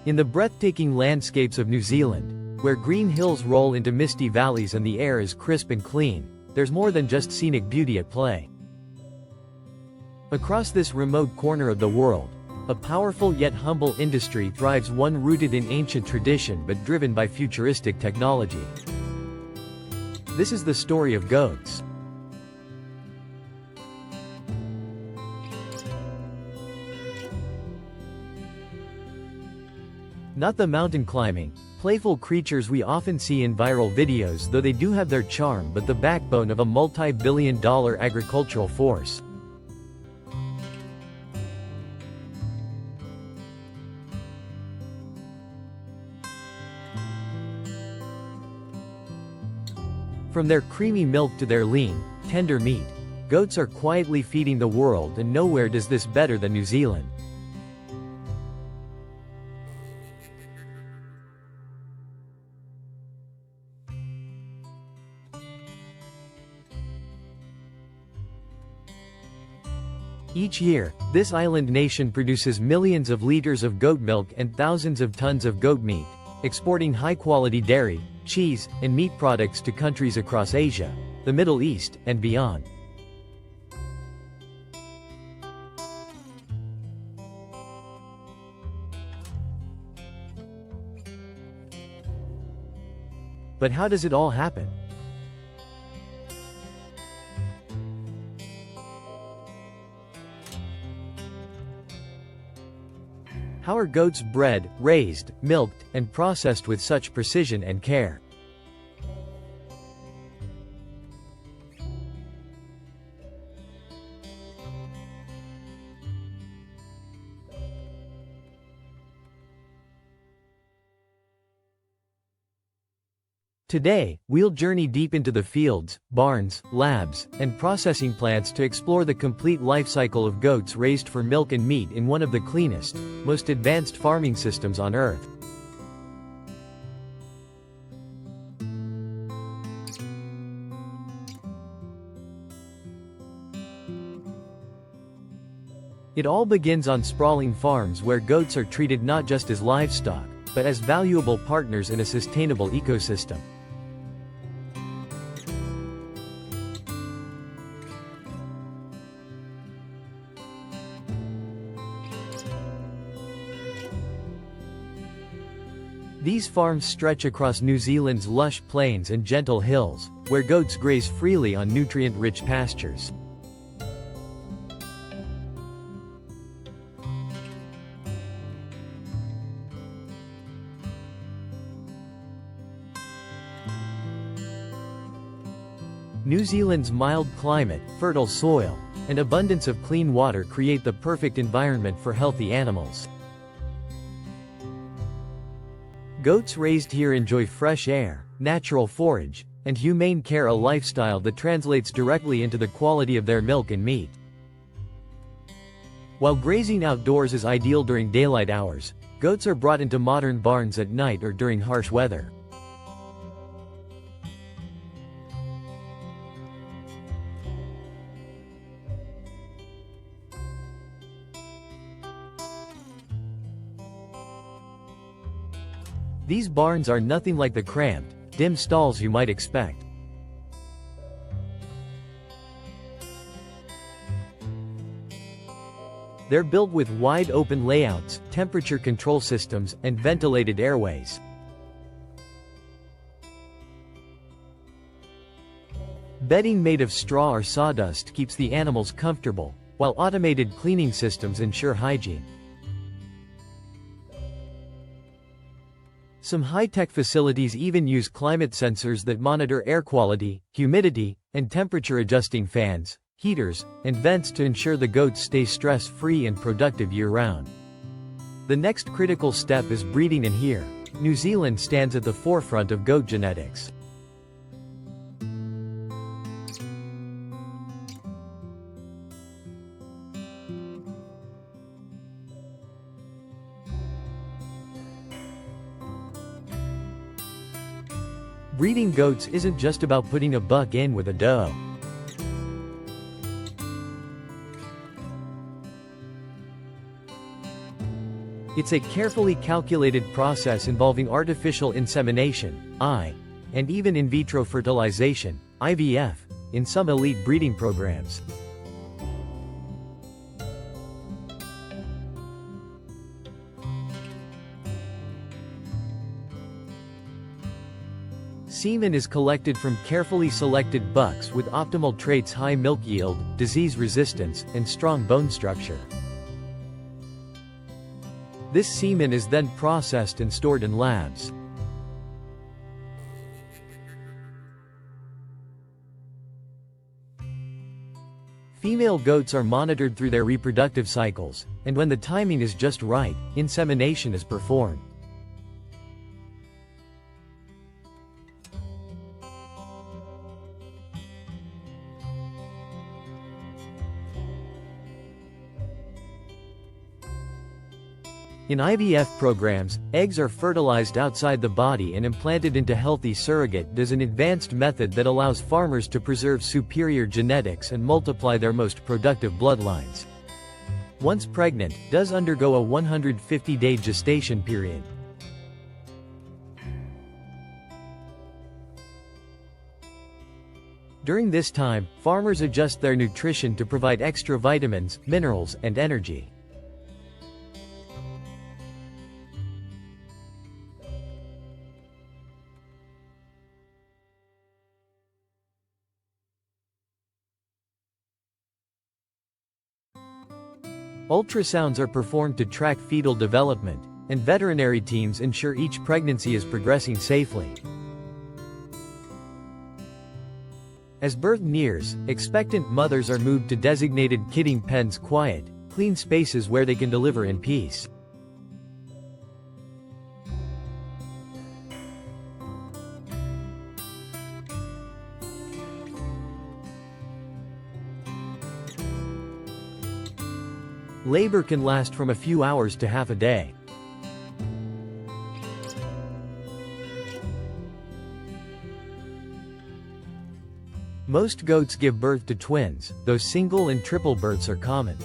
In the breathtaking landscapes of New Zealand, where green hills roll into misty valleys and the air is crisp and clean, there's more than just scenic beauty at play. Across this remote corner of the world, a powerful yet humble industry thrives, one rooted in ancient tradition but driven by futuristic technology. This is the story of goats. Not the mountain climbing, playful creatures we often see in viral videos, though they do have their charm, but the backbone of a multi-billion-dollar agricultural force. From their creamy milk to their lean, tender meat, goats are quietly feeding the world, and nowhere does this better than New Zealand. Each year, this island nation produces millions of liters of goat milk and thousands of tons of goat meat, exporting high-quality dairy, cheese, and meat products to countries across Asia, the Middle East, and beyond. But how does it all happen? How are goats bred, raised, milked, and processed with such precision and care? Today, we'll journey deep into the fields, barns, labs, and processing plants to explore the complete life cycle of goats raised for milk and meat in one of the cleanest, most advanced farming systems on Earth. It all begins on sprawling farms where goats are treated not just as livestock, but as valuable partners in a sustainable ecosystem. These farms stretch across New Zealand's lush plains and gentle hills, where goats graze freely on nutrient-rich pastures. New Zealand's mild climate, fertile soil, and abundance of clean water create the perfect environment for healthy animals. Goats raised here enjoy fresh air, natural forage, and humane care, a lifestyle that translates directly into the quality of their milk and meat. While grazing outdoors is ideal during daylight hours, goats are brought into modern barns at night or during harsh weather. These barns are nothing like the cramped, dim stalls you might expect. They're built with wide-open layouts, temperature control systems, and ventilated airways. Bedding made of straw or sawdust keeps the animals comfortable, while automated cleaning systems ensure hygiene. Some high-tech facilities even use climate sensors that monitor air quality, humidity, and temperature-adjusting fans, heaters, and vents to ensure the goats stay stress-free and productive year-round. The next critical step is breeding, and here, New Zealand stands at the forefront of goat genetics. Breeding goats isn't just about putting a buck in with a doe. It's a carefully calculated process involving artificial insemination, and even in vitro fertilization, IVF, in some elite breeding programs. Semen is collected from carefully selected bucks with optimal traits: high milk yield, disease resistance, and strong bone structure. This semen is then processed and stored in labs. Female goats are monitored through their reproductive cycles, and when the timing is just right, insemination is performed. In IVF programs, eggs are fertilized outside the body and implanted into healthy surrogate. There's an advanced method that allows farmers to preserve superior genetics and multiply their most productive bloodlines. Once pregnant, does undergo a 150-day gestation period. During this time, farmers adjust their nutrition to provide extra vitamins, minerals, and energy. Ultrasounds are performed to track fetal development, and veterinary teams ensure each pregnancy is progressing safely. As birth nears, expectant mothers are moved to designated kidding pens, quiet, clean spaces where they can deliver in peace. Labor can last from a few hours to half a day. Most goats give birth to twins, though single and triple births are common.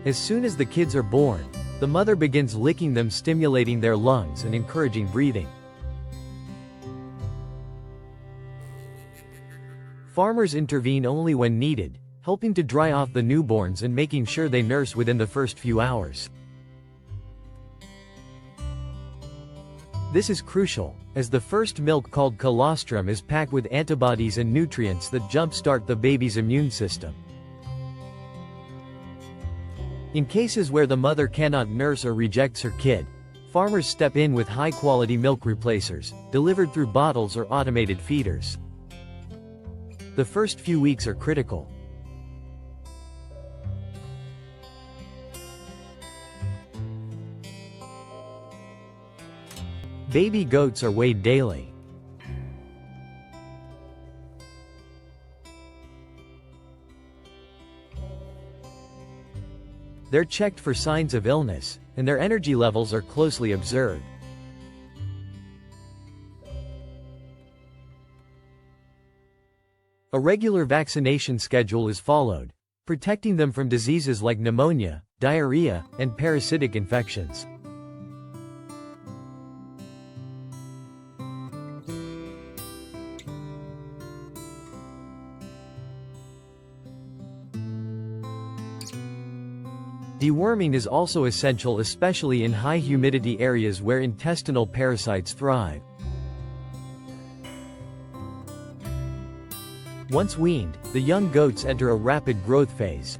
As soon as the kids are born, the mother begins licking them, stimulating their lungs and encouraging breathing. Farmers intervene only when needed, helping to dry off the newborns and making sure they nurse within the first few hours. This is crucial, as the first milk, called colostrum, is packed with antibodies and nutrients that jumpstart the baby's immune system. In cases where the mother cannot nurse or rejects her kid, farmers step in with high-quality milk replacers, delivered through bottles or automated feeders. The first few weeks are critical. Baby goats are weighed daily. They're checked for signs of illness, and their energy levels are closely observed. A regular vaccination schedule is followed, protecting them from diseases like pneumonia, diarrhea, and parasitic infections. Deworming is also essential, especially in high humidity areas where intestinal parasites thrive. Once weaned, the young goats enter a rapid growth phase.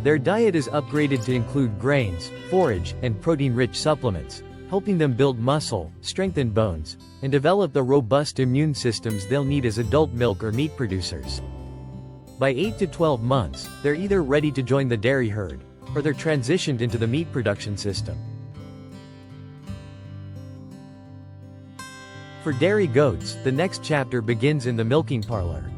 Their diet is upgraded to include grains, forage, and protein-rich supplements, helping them build muscle, strengthen bones, and develop the robust immune systems they'll need as adult milk or meat producers. By 8 to 12 months, they're either ready to join the dairy herd, or they're transitioned into the meat production system. For dairy goats, the next chapter begins in the milking parlor.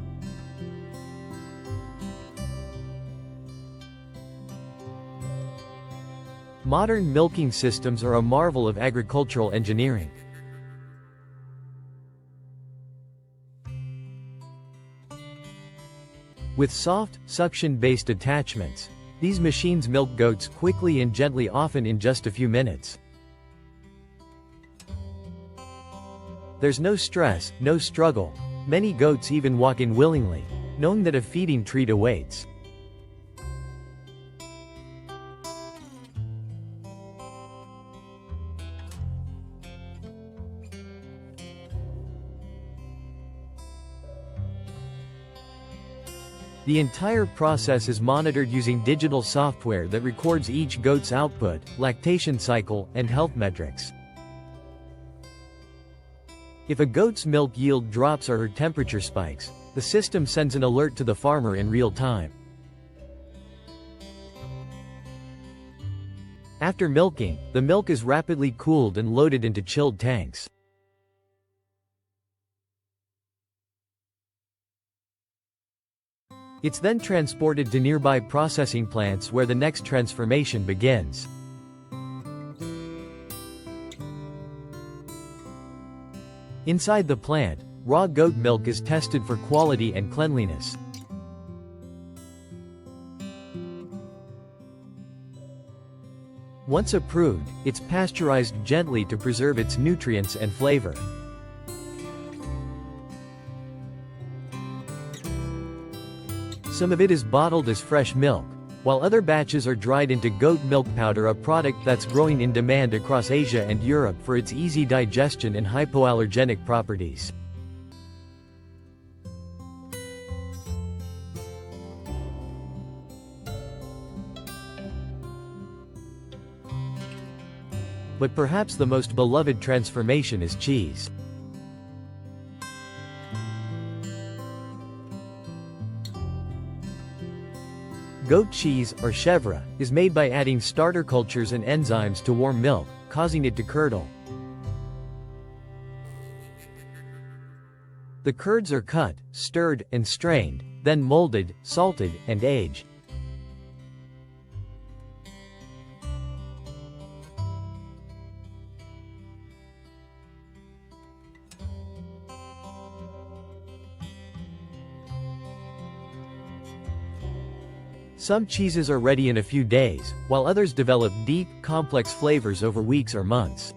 Modern milking systems are a marvel of agricultural engineering. With soft, suction-based attachments, these machines milk goats quickly and gently, often in just a few minutes. There's no stress, no struggle. Many goats even walk in willingly, knowing that a feeding treat awaits. The entire process is monitored using digital software that records each goat's output, lactation cycle, and health metrics. If a goat's milk yield drops or her temperature spikes, the system sends an alert to the farmer in real time. After milking, the milk is rapidly cooled and loaded into chilled tanks. It's then transported to nearby processing plants where the next transformation begins. Inside the plant, raw goat milk is tested for quality and cleanliness. Once approved, it's pasteurized gently to preserve its nutrients and flavor. Some of it is bottled as fresh milk, while other batches are dried into goat milk powder, a product that's growing in demand across Asia and Europe for its easy digestion and hypoallergenic properties. But perhaps the most beloved transformation is cheese. Goat cheese, or chèvre, is made by adding starter cultures and enzymes to warm milk, causing it to curdle. The curds are cut, stirred, and strained, then molded, salted, and aged. Some cheeses are ready in a few days, while others develop deep, complex flavors over weeks or months.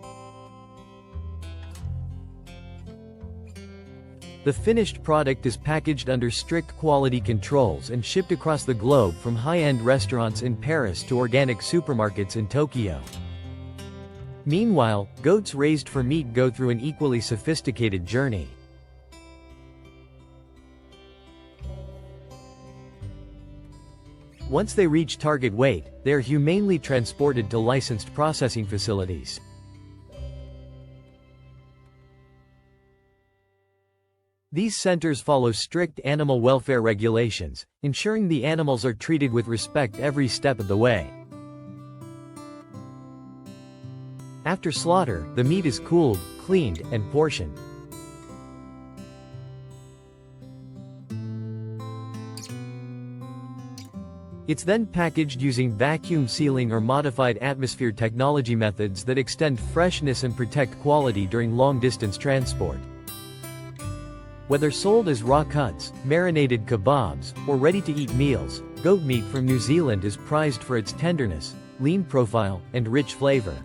The finished product is packaged under strict quality controls and shipped across the globe, from high-end restaurants in Paris to organic supermarkets in Tokyo. Meanwhile, goats raised for meat go through an equally sophisticated journey. Once they reach target weight, they are humanely transported to licensed processing facilities. These centers follow strict animal welfare regulations, ensuring the animals are treated with respect every step of the way. After slaughter, the meat is cooled, cleaned, and portioned. It's then packaged using vacuum sealing or modified atmosphere technology methods that extend freshness and protect quality during long-distance transport. Whether sold as raw cuts, marinated kebabs, or ready-to-eat meals, goat meat from New Zealand is prized for its tenderness, lean profile, and rich flavor.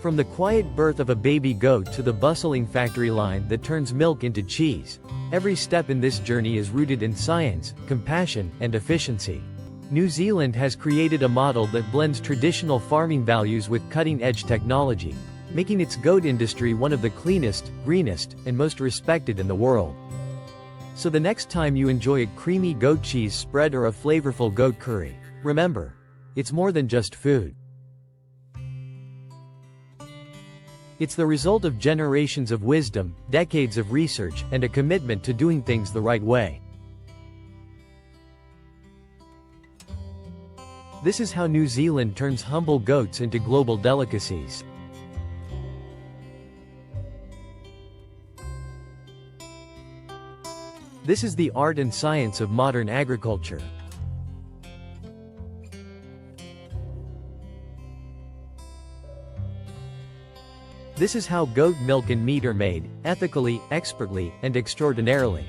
From the quiet birth of a baby goat to the bustling factory line that turns milk into cheese, every step in this journey is rooted in science, compassion, and efficiency. New Zealand has created a model that blends traditional farming values with cutting-edge technology, making its goat industry one of the cleanest, greenest, and most respected in the world. So the next time you enjoy a creamy goat cheese spread or a flavorful goat curry, remember, it's more than just food. It's the result of generations of wisdom, decades of research, and a commitment to doing things the right way. This is how New Zealand turns humble goats into global delicacies. This is the art and science of modern agriculture. This is how goat milk and meat are made, ethically, expertly, and extraordinarily.